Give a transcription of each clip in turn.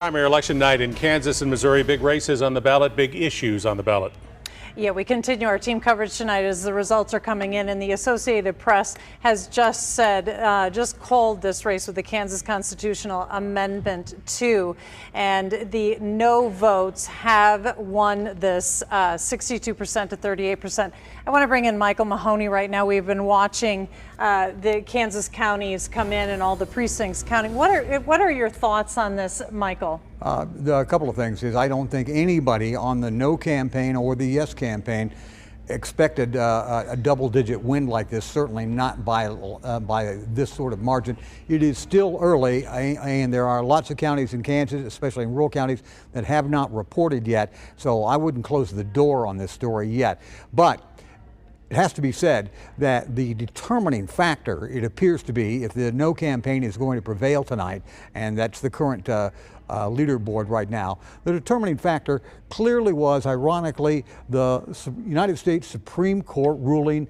Primary election night in Kansas and Missouri. Big races on the ballot, big issues on the ballot. Yeah, we continue our team coverage tonight as the results are coming in, and the Associated Press has just said, just called this race with the Kansas Constitutional Amendment 2, and the no votes have won this 62% to 38%. I want to bring in Michael Mahoney right now. We've been watching the Kansas counties come in and all the precincts counting. What are your thoughts on this, Michael? A couple of things is I don't think anybody on the no campaign or the yes campaign expected a double-digit win like this, certainly not by this sort of margin. It is still early, and there are lots of counties in Kansas, especially in rural counties, that have not reported yet, so I wouldn't close the door on this story yet. But it has to be said that the determining factor, it appears to be, if the no campaign is going to prevail tonight, and that's the current leaderboard right now, the determining factor clearly was, ironically, the United States Supreme Court ruling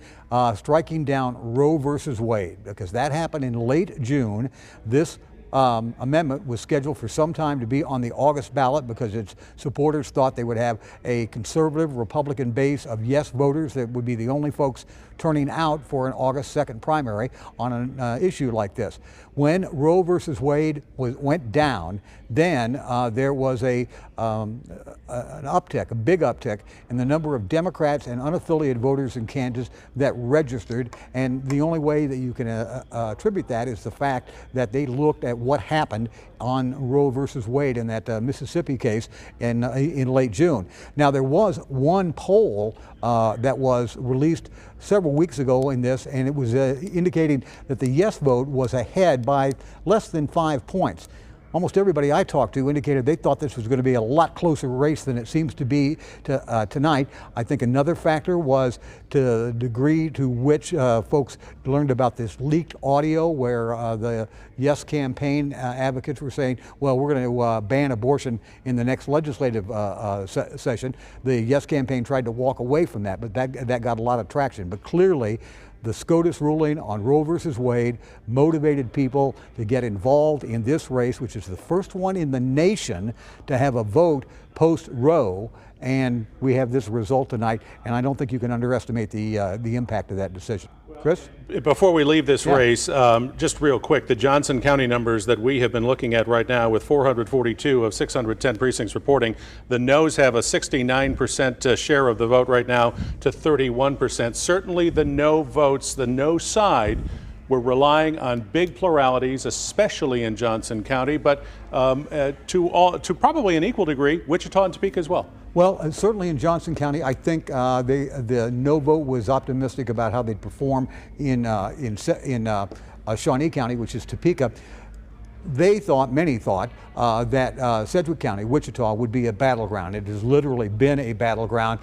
striking down Roe versus Wade, because that happened in late June. This amendment was scheduled for some time to be on the August ballot because its supporters thought they would have a conservative Republican base of yes voters that would be the only folks turning out for an August 2nd primary on an issue like this. When Roe versus Wade went down, then there was an uptick, a big uptick in the number of Democrats and unaffiliated voters in Kansas that registered, and the only way that you can attribute that is the fact that they looked at what happened on Roe versus Wade in that Mississippi case in late June. Now, there was one poll that was released several weeks ago in this, and it was indicating that the yes vote was ahead by less than 5 points. Almost everybody I talked to indicated they thought this was going to be a lot closer race than it seems to be tonight. I think another factor was to the degree to which folks learned about this leaked audio where the yes campaign advocates were saying, well, we're going to ban abortion in the next legislative session. The yes campaign tried to walk away from that, but that got a lot of traction. But clearly, the SCOTUS ruling on Roe versus Wade motivated people to get involved in this race, which is the first one in the nation to have a vote post-Roe, and we have this result tonight, and I don't think you can underestimate the impact of that decision. Chris? Before we leave this race, just real quick, the Johnson County numbers that we have been looking at right now with 442 of 610 precincts reporting, the no's have a 69% share of the vote right now to 31%. Certainly the no votes, the no side, we're relying on big pluralities, especially in Johnson County, but to probably an equal degree, Wichita and Topeka as well. Well, certainly in Johnson County, I think the no vote was optimistic about how they'd perform in Shawnee County, which is Topeka. Many thought that Sedgwick County, Wichita, would be a battleground. It has literally been a battleground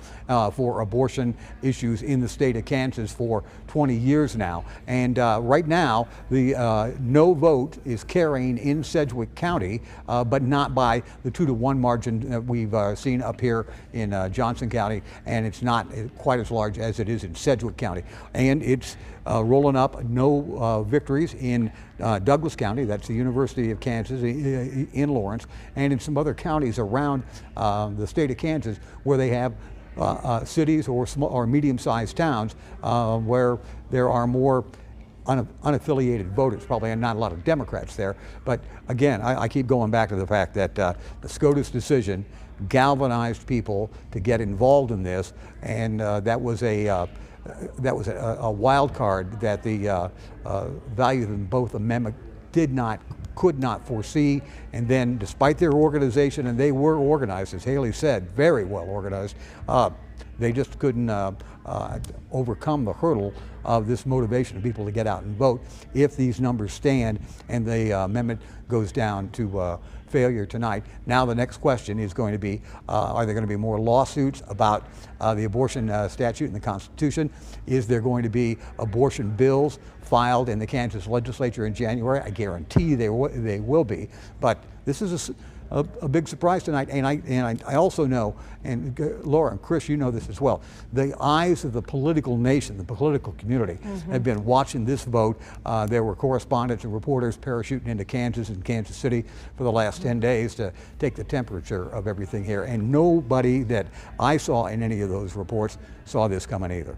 for abortion issues in the state of Kansas for 20 years now. And right now, the no vote is carrying in Sedgwick County, but not by the 2-to-1 margin that we've seen up here in Johnson County, and it's not quite as large as it is in Sedgwick County. And it's rolling up no victories in Douglas County, that's the University of Kansas in Lawrence, and in some other counties around the state of Kansas where they have cities or small or medium-sized towns where there are more unaffiliated voters. Probably not a lot of Democrats there, but again, I keep going back to the fact that the SCOTUS decision galvanized people to get involved in this, and that was a wild card that the value of both amendments could not foresee. And then, despite their organization, and they were organized, as Haley said, very well organized, they just couldn't overcome the hurdle of this motivation of people to get out and vote if these numbers stand and the amendment goes down to failure tonight. Now the next question is going to be, are there going to be more lawsuits about the abortion statute in the Constitution? Is there going to be abortion bills filed in the Kansas legislature in January? I guarantee they will be. But this is a big surprise tonight. And I also know, and Laura and Chris, you know this as well, the eyes of the political nation, the political community, have been watching this vote. There were correspondents and reporters parachuting into Kansas and Kansas City for the last 10 days to take the temperature of everything here. And nobody that I saw in any of those reports saw this coming either.